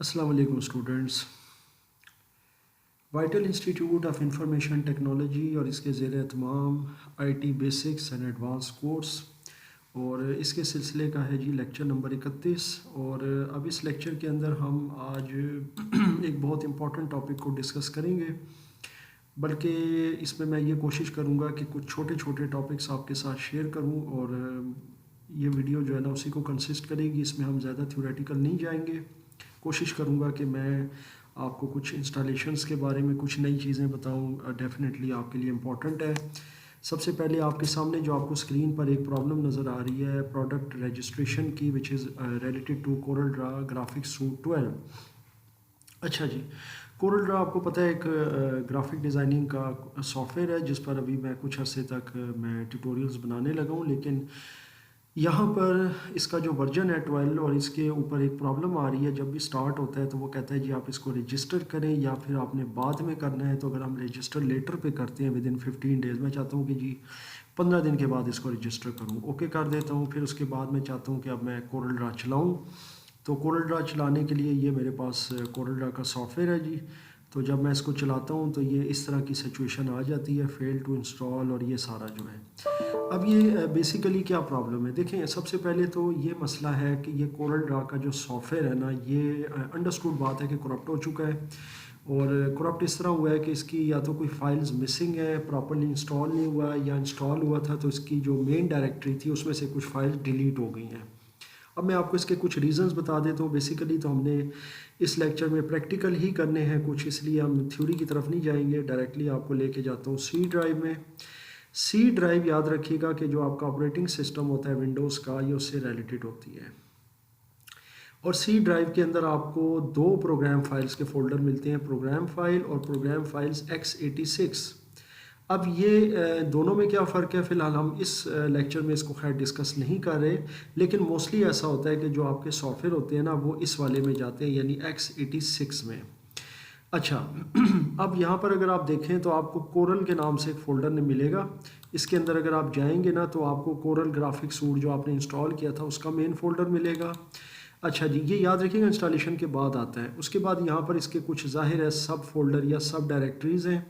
السلام علیکم students. Vital institute of information technology اور اس کے زیر اہتمام I T basics and advance course, اور اس کے سلسلے کا ہے لیکچر نمبر 31. اور اب اس لیکچر کے اندر ہم آج ایک بہت امپورٹنٹ ٹاپک کو ڈسکس کریں گے، بلکہ اس میں یہ کوشش کروں گا کہ کچھ چھوٹے چھوٹے ٹاپکس آپ کے ساتھ شیئر کروں، اور یہ ویڈیو جو ہے نا اسی کو کنسسٹ کرے گی. اس میں ہم زیادہ تھیوریٹیکل نہیں جائیں گے. کوشش کروں گا کہ میں آپ کو کچھ انسٹالیشنز کے بارے میں کچھ نئی چیزیں بتاؤں، ڈیفینیٹلی آپ کے لیے امپورٹنٹ ہے. سب سے پہلے آپ کے سامنے جو آپ کو اسکرین پر ایک پرابلم نظر آ رہی ہے پروڈکٹ رجسٹریشن کی، which is related to Corel Draw Graphics Suite 12. اچھا جی، کورل ڈرا آپ کو پتہ ہے ایک گرافک ڈیزائننگ کا سافٹ ویئر ہے جس پر ابھی میں کچھ عرصے تک میں ٹیوٹوریلز بنانے لگا ہوں، لیکن یہاں پر اس کا جو ورژن ہے 12 اور اس کے اوپر ایک پرابلم آ رہی ہے. جب بھی سٹارٹ ہوتا ہے تو وہ کہتا ہے جی آپ اس کو رجسٹر کریں یا پھر آپ نے بعد میں کرنا ہے. تو اگر ہم رجسٹر لیٹر پہ کرتے ہیں ود ان 15 days، میں چاہتا ہوں کہ جی 15 دن کے بعد اس کو رجسٹر کروں، اوکے کر دیتا ہوں. پھر اس کے بعد میں چاہتا ہوں کہ اب میں کورل ڈرا چلاؤں. تو کورل ڈرا چلانے کے لیے یہ میرے پاس کورل ڈرا کا سافٹ ویئر ہے جی. تو جب میں اس کو چلاتا ہوں تو یہ اس طرح کی سچویشن آ جاتی ہے، فیل ٹو انسٹال اور یہ سارا جو ہے. اب یہ بیسیکلی کیا پرابلم ہے؟ دیکھیں، سب سے پہلے تو یہ مسئلہ ہے کہ یہ کورل ڈرا کا جو سافٹ ویئر ہے نا، یہ انڈرسٹوڈ بات ہے کہ کرپٹ ہو چکا ہے. اور کرپٹ اس طرح ہوا ہے کہ اس کی یا تو کوئی فائلز مسنگ ہے، پراپرلی انسٹال نہیں ہوا، یا انسٹال ہوا تھا تو اس کی جو مین ڈائریکٹری تھی اس میں سے کچھ فائل ڈیلیٹ ہو گئی ہیں. اب میں آپ کو اس کے کچھ ریزنز بتا دیتا ہوں. بیسیکلی تو ہم نے اس لیکچر میں پریکٹیکل ہی کرنے ہیں کچھ، اس لیے ہم تھیوری کی طرف نہیں جائیں گے. ڈائریکٹلی آپ کو لے کے جاتا ہوں سی ڈرائیو میں. سی ڈرائیو یاد رکھیے گا کہ جو آپ کا آپریٹنگ سسٹم ہوتا ہے ونڈوز کا، یہ اس سے ریلیٹڈ ہوتی ہے. اور سی ڈرائیو کے اندر آپ کو دو پروگرام فائلز کے فولڈر ملتے ہیں، پروگرام فائل اور پروگرام فائلز x86. اب یہ دونوں میں کیا فرق ہے فی الحال ہم اس لیکچر میں اس کو خیر ڈسکس نہیں کر رہے، لیکن موسٹلی ایسا ہوتا ہے کہ جو آپ کے سافٹ ویئر ہوتے ہیں نا وہ اس والے میں جاتے ہیں، یعنی x86 میں. اچھا، اب یہاں پر اگر آپ دیکھیں تو آپ کو کورل کے نام سے ایک فولڈر ملے گا. اس کے اندر اگر آپ جائیں گے نا تو آپ کو کورل گرافک سوٹ جو آپ نے انسٹال کیا تھا اس کا مین فولڈر ملے گا. اچھا جی، یہ یاد رکھیے گا انسٹالیشن کے بعد آتا ہے. اس کے بعد یہاں پر اس کے کچھ ظاہر ہے سب فولڈر یا سب ڈائریکٹریز ہیں،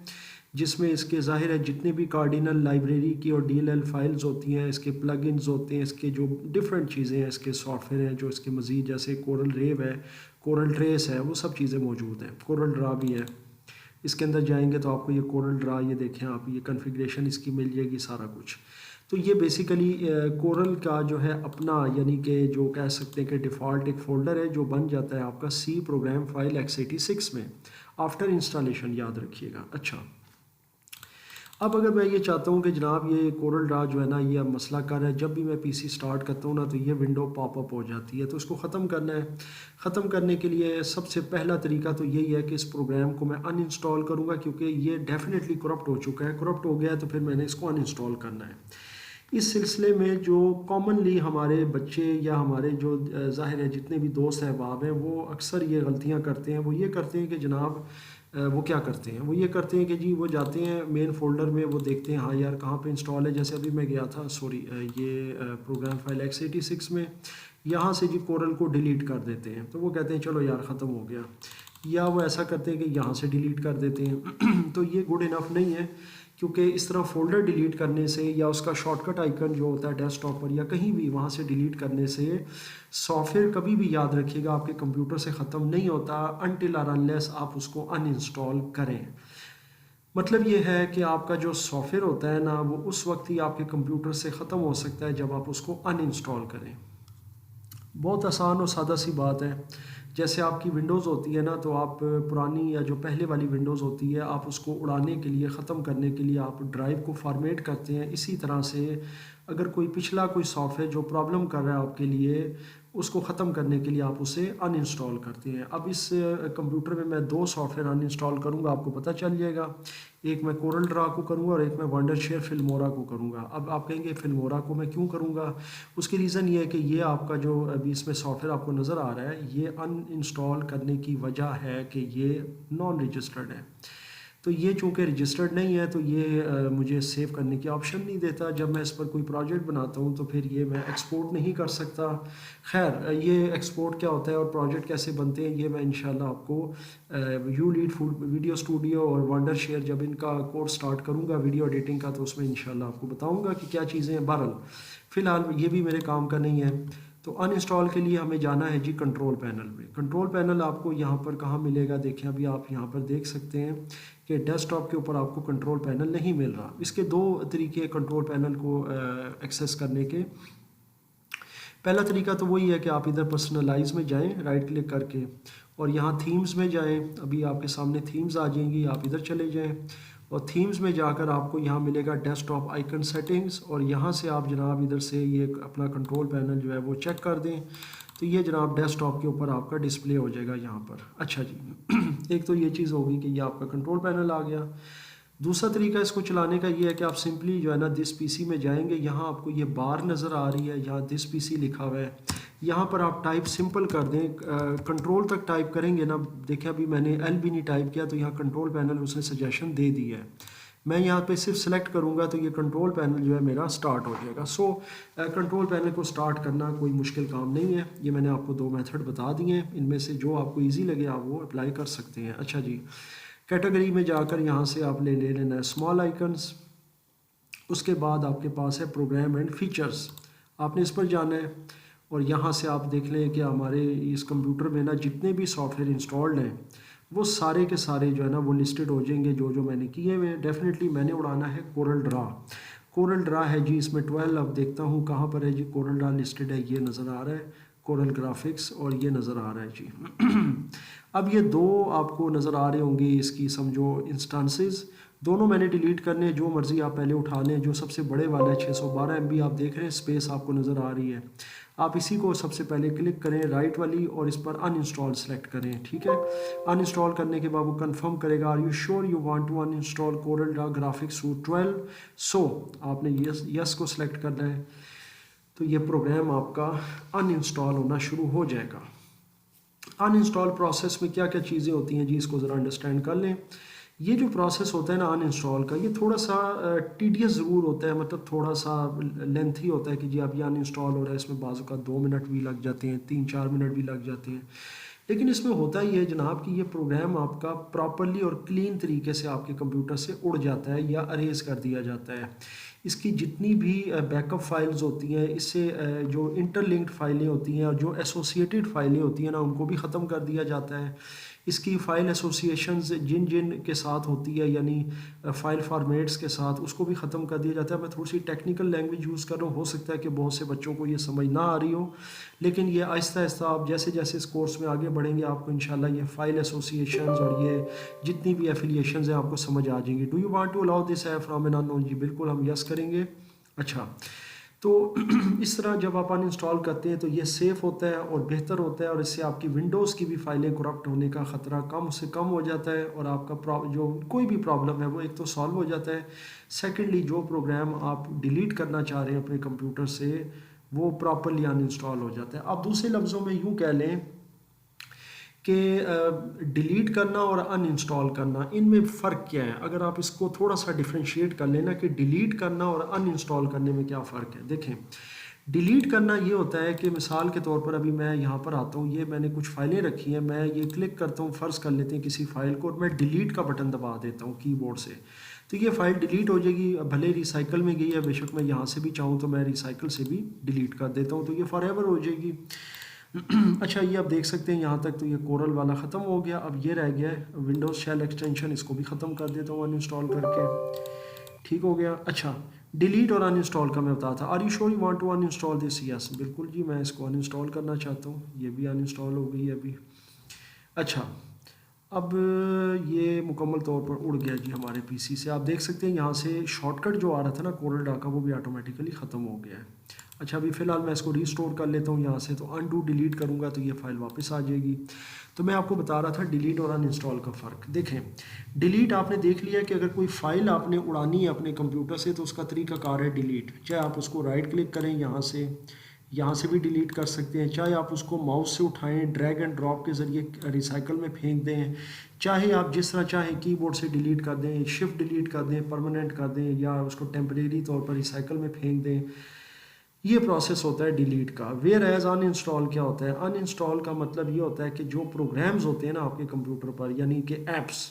جس میں اس کے ظاہر ہے جتنے بھی کارڈینل لائبریری کی اور DLL فائلز ہوتی ہیں، اس کے پلگ انز ہوتے ہیں، اس کے جو ڈفرینٹ چیزیں ہیں، اس کے سافٹ ویئر ہیں جو اس کے مزید، جیسے کورل ریو ہے، کورل ٹریس ہے، وہ سب چیزیں موجود ہیں. کورل ڈرا بھی ہے. اس کے اندر جائیں گے تو آپ کو یہ کورل ڈرا، یہ دیکھیں آپ، یہ کنفیگریشن اس کی مل جائے گی، سارا کچھ. تو یہ بیسیکلی کورل کا جو ہے اپنا، یعنی کہ جو کہہ سکتے ہیں کہ ڈیفالٹ ایک فولڈر ہے جو بن جاتا ہے آپ کا سی پروگرام فائل x86 میں آفٹر انسٹالیشن، یاد رکھیے گا. اچھا، اب اگر میں یہ چاہتا ہوں کہ جناب یہ کورل ڈرا جو ہے نا یہ مسئلہ کر ہے، جب بھی میں PC سٹارٹ کرتا ہوں نا تو یہ ونڈو پاپ اپ ہو جاتی ہے، تو اس کو ختم کرنا ہے. ختم کرنے کے لیے سب سے پہلا طریقہ تو یہی ہے کہ اس پروگرام کو میں ان انسٹال کروں گا، کیونکہ یہ ڈیفینیٹلی کرپٹ ہو چکا ہے. کرپٹ ہو گیا ہے تو پھر میں نے اس کو ان انسٹال کرنا ہے. اس سلسلے میں جو کامنلی ہمارے بچے یا ہمارے جو ظاہر ہے جتنے بھی دوست احباب ہیں وہ اکثر یہ غلطیاں کرتے ہیں. وہ یہ کرتے ہیں کہ جناب وہ کیا کرتے ہیں، وہ یہ کرتے ہیں کہ جی وہ جاتے ہیں مین فولڈر میں، وہ دیکھتے ہیں ہاں یار کہاں پہ انسٹال ہے. جیسے ابھی میں گیا تھا، یہ پروگرام فائل x86 میں، یہاں سے جی کورل کو ڈیلیٹ کر دیتے ہیں. تو وہ کہتے ہیں چلو یار ختم ہو گیا. یا وہ ایسا کرتے ہیں کہ یہاں سے ڈیلیٹ کر دیتے ہیں. تو یہ گڈ انف نہیں ہے، کیونکہ اس طرح فولڈر ڈیلیٹ کرنے سے یا اس کا شارٹ کٹ آئیکن جو ہوتا ہے ڈیسک ٹاپ پر یا کہیں بھی وہاں سے ڈیلیٹ کرنے سے سافٹ ویئر کبھی بھی یاد رکھیے گا آپ کے کمپیوٹر سے ختم نہیں ہوتا انٹل اور انلیس آپ اس کو ان انسٹال کریں. مطلب یہ ہے کہ آپ کا جو سافٹ ویئر ہوتا ہے نا وہ اس وقت ہی آپ کے کمپیوٹر سے ختم ہو سکتا ہے جب آپ اس کو ان انسٹال کریں. بہت آسان اور سادہ سی بات ہے. جیسے آپ کی ونڈوز ہوتی ہے نا، تو آپ پرانی یا جو پہلے والی ونڈوز ہوتی ہے آپ اس کو اڑانے کے لیے، ختم کرنے کے لیے آپ ڈرائیو کو فارمیٹ کرتے ہیں. اسی طرح سے اگر کوئی پچھلا کوئی سافٹ ویئر جو پرابلم کر رہا ہے آپ کے لیے، اس کو ختم کرنے کے لیے آپ اسے ان انسٹال کرتے ہیں. اب اس کمپیوٹر میں دو سافٹ ویئر ان انسٹال کروں گا، آپ کو پتہ چل جائے گا. ایک میں کورل ڈرا کو کروں گا اور ایک میں ونڈر شیئر فلمورا کو کروں گا. اب آپ کہیں گے فلمورا کو میں کیوں کروں گا؟ اس کی ریزن یہ ہے کہ یہ آپ کا جو ابھی اس میں سافٹ ویئر آپ کو نظر آ رہا ہے، یہ ان انسٹال کرنے کی وجہ ہے کہ یہ نان رجسٹرڈ ہے. تو یہ چونکہ رجسٹرڈ نہیں ہے تو یہ مجھے سیو کرنے کی آپشن نہیں دیتا. جب میں اس پر کوئی پروجیکٹ بناتا ہوں تو پھر یہ میں ایکسپورٹ نہیں کر سکتا. خیر یہ ایکسپورٹ کیا ہوتا ہے اور پروجیکٹ کیسے بنتے ہیں یہ میں انشاءاللہ آپ کو you lead food video studio اور ونڈر شیئر جب ان کا کورس سٹارٹ کروں گا ویڈیو ایڈیٹنگ کا تو اس میں انشاءاللہ آپ کو بتاؤں گا کہ کیا چیزیں ہیں. بہرحال فی الحال یہ بھی میرے کام کا نہیں ہے. تو ان انسٹال کے لیے ہمیں جانا ہے جی کنٹرول پینل میں. کنٹرول پینل آپ کو یہاں پر کہاں ملے گا؟ دیکھیں ابھی آپ یہاں پر دیکھ سکتے ہیں کہ ڈیسک ٹاپ کے اوپر آپ کو کنٹرول پینل نہیں مل رہا. اس کے دو طریقے کنٹرول پینل کو ایکسیس کرنے کے. پہلا طریقہ تو وہی ہے کہ آپ ادھر پرسنلائز میں جائیں رائٹ کلک کر کے اور یہاں تھیمز میں جائیں. ابھی آپ کے سامنے تھیمز آ جائیں گی, آپ ادھر چلے جائیں اور تھیمز میں جا کر آپ کو یہاں ملے گا ڈیسک ٹاپ آئیکن سیٹنگز اور یہاں سے آپ جناب ادھر سے یہ اپنا کنٹرول پینل جو ہے وہ چیک کر دیں تو یہ جناب ڈیسک ٹاپ کے اوپر آپ کا ڈسپلے ہو جائے گا یہاں پر. اچھا جی ایک تو یہ چیز ہوگی کہ یہ آپ کا کنٹرول پینل آ گیا. دوسرا طریقہ اس کو چلانے کا یہ ہے کہ آپ سمپلی جو ہے نا دس پی سی میں جائیں گے, یہاں آپ کو یہ بار نظر آ رہی ہے, یہاں دس پی سی لکھا ہوا ہے, یہاں پر آپ ٹائپ سمپل کر دیں. کنٹرول تک ٹائپ کریں گے نا, دیکھیں ابھی میں نے ایل بھی نہیں ٹائپ کیا تو یہاں کنٹرول پینل اس نے سجیشن دے دی ہے. میں یہاں پہ صرف سلیکٹ کروں گا تو یہ کنٹرول پینل جو ہے میرا سٹارٹ ہو جائے گا. سو کنٹرول پینل کو سٹارٹ کرنا کوئی مشکل کام نہیں ہے. یہ میں نے آپ کو دو میتھڈ بتا دیے ہیں, ان میں سے جو آپ کو ایزی لگے آپ وہ اپلائی کر سکتے ہیں. اچھا جی کیٹیگری میں جا کر یہاں سے آپ لے لینا ہے اسمال آئیکنس. اس کے بعد آپ کے پاس ہے پروگرام اینڈ فیچرز, آپ نے اس پر جانا ہے اور یہاں سے آپ دیکھ لیں کہ ہمارے اس کمپیوٹر میں نا جتنے بھی سافٹ ویئر انسٹالڈ ہیں وہ سارے کے سارے جو ہے نا وہ لسٹڈ ہو جائیں گے جو میں نے کیے ہوئے. ڈیفینیٹلی میں نے اڑانا ہے کورل ڈرا. کورل ڈرا ہے جی اس میں 12. اب دیکھتا ہوں کہاں پر ہے جی کورل ڈرا لسٹڈ ہے, یہ نظر آ رہا ہے کورل گرافکس اور یہ نظر آ رہا ہے جی. اب یہ دو آپ کو نظر آ رہے ہوں گے اس کی سمجھو انسٹانسز, دونوں میں نے ڈیلیٹ کرنے ہیں. جو مرضی آپ پہلے اٹھا لیں. جو سب سے بڑے والا ہے 612 MB آپ دیکھ رہے ہیں اسپیس آپ کو نظر آ رہی ہے, آپ اسی کو سب سے پہلے کلک کریں رائٹ والی اور اس پر ان انسٹال سلیکٹ کریں. ٹھیک ہے, ان انسٹال کرنے کے بعد وہ کنفرم کرے گا are you sure you want to uninstall Corel Draw Graphics Suite 12. So آپ نے یس کو سلیکٹ کرنا ہے تو یہ پروگرام آپ کا ان انسٹال ہونا شروع ہو جائے گا. ان انسٹال پروسیس میں کیا کیا چیزیں ہوتی ہیں جی اس کو ذرا انڈرسٹینڈ کر لیں. یہ جو پروسیس ہوتا ہے نا ان انسٹال کا, یہ تھوڑا سا ٹیڈیس ضرور ہوتا ہے, مطلب تھوڑا سا لینتھی ہوتا ہے کہ جی اب یہ ان انسٹال ہو رہا ہے. اس میں بعض اوقات 2 منٹ بھی لگ جاتے ہیں, 3-4 منٹ بھی لگ جاتے ہیں. لیکن اس میں ہوتا یہ ہے جناب کہ یہ پروگرام آپ کا پراپرلی اور کلین طریقے سے آپ کے کمپیوٹر سے اڑ جاتا ہے یا اریز کر دیا جاتا ہے. اس کی جتنی بھی بیک اپ فائلز ہوتی ہیں, اس سے جو انٹر لنکڈ فائلیں ہوتی ہیں اور جو ایسوسیٹڈ فائلیں ہوتی ہیں نا ان کو بھی ختم کر دیا جاتا ہے. اس کی فائل ایسوسیشنز جن کے ساتھ ہوتی ہے یعنی فائل فارمیٹس کے ساتھ اس کو بھی ختم کر دیا جاتا ہے. میں تھوڑی سی ٹیکنیکل لینگویج یوز کر رہا ہوں, ہو سکتا ہے کہ بہت سے بچوں کو یہ سمجھ نہ آ رہی ہو, لیکن یہ آہستہ آہستہ آپ جیسے جیسے اس کورس میں آگے بڑھیں گے آپ کو انشاءاللہ یہ فائل ایسوسیشنز اور یہ جتنی بھی ایفیلیشنز ہیں آپ کو سمجھ آ جائیں گی. Do you want to allow this app from an unknown? جی بالکل ہم یس کریں گے. اچھا تو اس طرح جب آپ ان انسٹال کرتے ہیں تو یہ سیف ہوتا ہے اور بہتر ہوتا ہے اور اس سے آپ کی ونڈوز کی بھی فائلیں کرپٹ ہونے کا خطرہ کم سے کم ہو جاتا ہے اور آپ کا جو کوئی بھی پرابلم ہے وہ ایک تو سالو ہو جاتا ہے. سیکنڈلی جو پروگرام آپ ڈیلیٹ کرنا چاہ رہے ہیں اپنے کمپیوٹر سے وہ پراپرلی ان انسٹال ہو جاتا ہے. آپ دوسرے لفظوں میں یوں کہہ لیں کہ ڈیلیٹ کرنا اور ان انسٹال کرنا ان میں فرق کیا ہے. اگر آپ اس کو تھوڑا سا ڈیفرینشیٹ کر لینا کہ ڈیلیٹ کرنا اور ان انسٹال کرنے میں کیا فرق ہے. دیکھیں ڈیلیٹ کرنا یہ ہوتا ہے کہ مثال کے طور پر ابھی میں یہاں پر آتا ہوں, یہ میں نے کچھ فائلیں رکھی ہیں, میں یہ کلک کرتا ہوں, فرض کر لیتے ہیں کسی فائل کو, اور میں ڈیلیٹ کا بٹن دبا دیتا ہوں کی بورڈ سے, تو یہ فائل ڈیلیٹ ہو جائے گی. بھلے ریسائیکل میں گئی ہے, بے شک میں یہاں سے بھی چاہوں تو میں ریسائیکل سے بھی ڈیلیٹ کر دیتا ہوں, تو یہ فار ایور ہو جائے گی. اچھا یہ آپ دیکھ سکتے ہیں یہاں تک تو یہ کورل والا ختم ہو گیا. اب یہ رہ گیا ہے ونڈوز شیل ایکسٹینشن, اس کو بھی ختم کر دیتا ہوں ان انسٹال کر کے. ٹھیک ہو گیا. اچھا ڈیلیٹ اور ان انسٹال کا میں بتایا تھا. Are you sure you want to uninstall this? Yes بالکل جی میں اس کو ان انسٹال کرنا چاہتا ہوں. یہ بھی ان انسٹال ہو گئی ہے ابھی. اچھا اب یہ مکمل طور پر اڑ گیا جی ہمارے پی سی سے. آپ دیکھ سکتے ہیں یہاں سے شارٹ کٹ جو آ رہا تھا نا کورل ڈرا کا وہ بھی آٹومیٹیکلی ختم ہو گیا ہے. اچھا ابھی فی الحال میں اس کو ریسٹور کر لیتا ہوں یہاں سے, تو انڈو ڈیلیٹ کروں گا تو یہ فائل واپس آ جائے گی. تو میں آپ کو بتا رہا تھا ڈیلیٹ اور ان انسٹال کا فرق. دیکھیں ڈیلیٹ آپ نے دیکھ لیا کہ اگر کوئی فائل آپ نے اڑانی ہے اپنے کمپیوٹر سے تو اس کا طریقہ کار ہے ڈیلیٹ. چاہے آپ اس کو رائٹ کلک کریں یہاں سے یہاں سے بھی ڈیلیٹ کر سکتے ہیں، چاہے آپ اس کو ماؤس سے اٹھائیں ڈریگ اینڈ ڈراپ کے ذریعے ریسائیکل میں پھینک دیں، چاہے آپ جس طرح چاہیں کی بورڈ سے ڈیلیٹ کر دیں، شفٹ ڈیلیٹ کر دیں، پرماننٹ کر دیں، یا اس کو ٹیمپریری طور پر ریسائیکل میں پھینک دیں، یہ پروسیس ہوتا ہے ڈیلیٹ کا۔ ویئر ایز ان انسٹال کیا ہوتا ہے؟ ان انسٹال کا مطلب یہ ہوتا ہے کہ جو پروگرامز ہوتے ہیں نا آپ کے کمپیوٹر پر، یعنی کہ ایپس،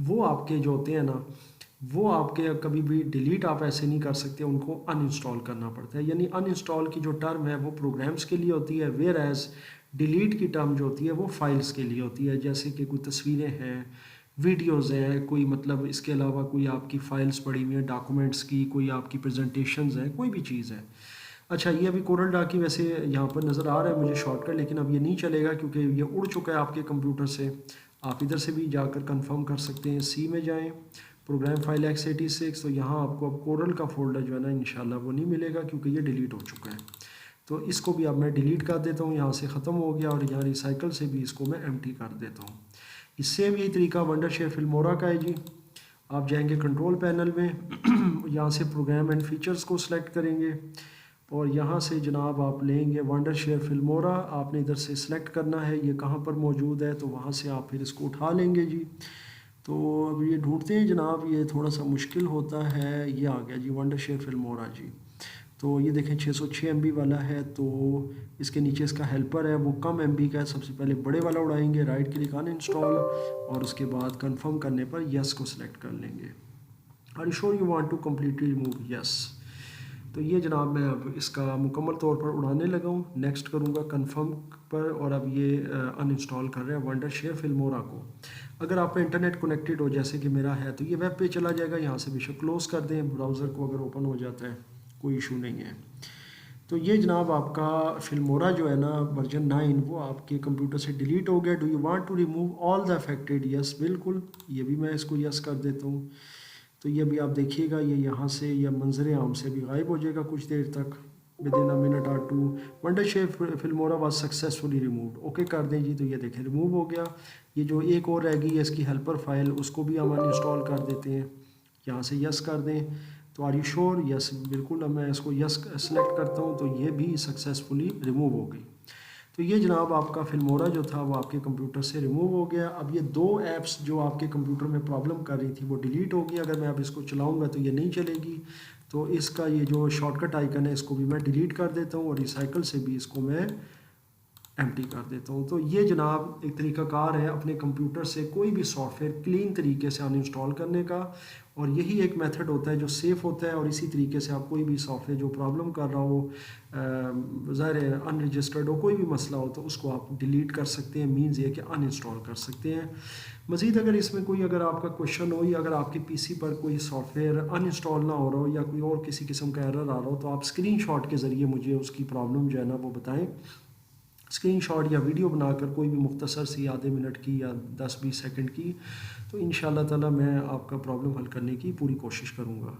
وہ آپ کے جو ہوتے ہیں نا وہ آپ کے کبھی بھی ڈیلیٹ آپ ایسے نہیں کر سکتے، ان کو ان انسٹال کرنا پڑتا ہے۔ یعنی ان انسٹال کی جو ٹرم ہے وہ پروگرامز کے لیے ہوتی ہے، ویئر ایز ڈیلیٹ کی ٹرم جو ہوتی ہے وہ فائلز کے لیے ہوتی ہے، جیسے کہ کوئی تصویریں ہیں، ویڈیوز ہیں، کوئی مطلب اس کے علاوہ کوئی آپ کی فائلز پڑی ہوئی ہیں ڈاکومنٹس کی، کوئی آپ کی پریزنٹیشنز ہیں، کوئی بھی چیز ہے۔ اچھا، یہ ابھی کورل ڈا کی ویسے یہاں پر نظر آ رہا ہے مجھے شارٹ کٹ، لیکن اب یہ نہیں چلے گا کیونکہ یہ اڑ چکا ہے آپ کے کمپیوٹر سے۔ آپ ادھر سے بھی جا کر کنفرم کر سکتے ہیں، سی میں جائیں، پروگرام فائل x86، تو یہاں آپ کو اب کورل کا فولڈر جو ہے نا انشاءاللہ وہ نہیں ملے گا کیونکہ یہ ڈیلیٹ ہو چکا ہے۔ تو اس کو بھی اب میں ڈیلیٹ کر دیتا ہوں، یہاں سے ختم ہو گیا، اور یہاں ریسائیکل سے بھی اس کو میں ایمٹی کر دیتا ہوں۔ اس سے بھی یہی طریقہ ونڈر شیئر فلمورا کا ہے جی۔ آپ جائیں گے کنٹرول پینل میں، یہاں سے پروگرام اینڈ فیچرز کو سلیکٹ کریں گے، اور یہاں سے جناب آپ لیں گے ونڈر شیئر فلمورا، آپ نے ادھر سے سلیکٹ کرنا ہے یہ کہاں پر موجود ہے، تو وہاں سے آپ پھر اس کو اٹھا لیں گے جی۔ تو اب یہ ڈھونڈتے ہیں جناب، یہ تھوڑا سا مشکل ہوتا ہے، یہ آ گیا جی ونڈر شیئر فلمورا جی۔ تو یہ دیکھیں 606 MB والا ہے، تو اس کے نیچے اس کا ہیلپر ہے وہ کم MB کا ہے، سب سے پہلے بڑے والا اڑائیں گے، رائٹ کلک آن انسٹال، اور اس کے بعد کنفرم کرنے پر یس کو سلیکٹ کر لیں گے۔ Are you sure you want to completely remove? Yes. تو یہ جناب میں اب اس کا مکمل طور پر اڑانے لگا ہوں، نیکسٹ کروں گا کنفرم پر، اور اب یہ ان انسٹال کر رہے ہیں ونڈر شیئر فلمورا کو۔ اگر آپ کا انٹرنیٹ کنیکٹڈ ہو جیسے کہ میرا ہے تو یہ ویب پہ چلا جائے گا، یہاں سے بے شک کلوز کر دیں براؤزر کو، اگر اوپن ہو جاتا ہے کوئی ایشو نہیں ہے۔ تو یہ جناب آپ کا فلمورا جو ہے نا ورژن 9 وہ آپ کے کمپیوٹر سے ڈیلیٹ ہو گیا۔ Do you want to remove all the affected? Yes, بالکل، یہ بھی میں اس کو یس کر دیتا ہوں۔ تو یہ بھی آپ دیکھیے گا، یہ یہاں سے یا منظر عام سے بھی غائب ہو جائے گا کچھ دیر تک، within a minute or two. Wondershare Filmora was successfully removed, okay کر دیں جی، تو یہ دیکھیں ریموو ہو گیا۔ یہ جو ایک اور رہ گئی ہے اس کی ہیلپر فائل، اس کو بھی ہم انسٹال کر دیتے ہیں، یہاں سے یس کر دیں۔ تو آر یو شور؟ یس، بالکل، اب میں اس کو یس سلیکٹ کرتا ہوں تو یہ بھی سکسیزفلی ریموو ہو گئی۔ تو یہ جناب آپ کا فلمورا جو تھا وہ آپ کے کمپیوٹر سے ریموو ہو گیا۔ اب یہ دو ایپس جو آپ کے کمپیوٹر میں پرابلم کر رہی تھی وہ ڈیلیٹ ہو گئی۔ اگر میں اب اس کو چلاؤں گا تو یہ نہیں چلے گی، تو اس کا یہ جو شارٹ کٹ آئیکن ہے اس کو بھی میں ڈیلیٹ کر دیتا ہوں، اور ریسائیکل سے بھی اس کو میں ایمٹی کر دیتا ہوں۔ تو یہ جناب ایک طریقہ کار ہے اپنے کمپیوٹر سے کوئی بھی سافٹ ویئر کلین طریقے سے ان انسٹال کرنے کا، اور یہی ایک میتھڈ ہوتا ہے جو سیف ہوتا ہے، اور اسی طریقے سے آپ کوئی بھی سافٹ ویئر جو پرابلم کر رہا ہو، ظاہر ہے ان رجسٹرڈ ہو، کوئی بھی مسئلہ ہو، تو اس کو آپ ڈیلیٹ کر سکتے ہیں، مینز یہ کہ ان انسٹال کر سکتے ہیں۔ مزید اگر اس میں کوئی اگر آپ کا کویشچن ہو، یا اگر آپ کے پی سی پر کوئی سافٹ ویئر ان انسٹال نہ ہو رہا ہو، یا کوئی اور کسی قسم کا ایرر آ رہا ہو، تو آپ اسکرین شاٹ کے ذریعے مجھے اس کی پرابلم جو ہے نا وہ بتائیں، اسکرین شاٹ یا ویڈیو بنا کر، کوئی بھی مختصر سی آدھے منٹ کی یا 10-20 سیکنڈ کی، تو ان شاء اللہ تعالیٰ میں آپ کا پرابلم حل کرنے کی پوری کوشش کروں گا۔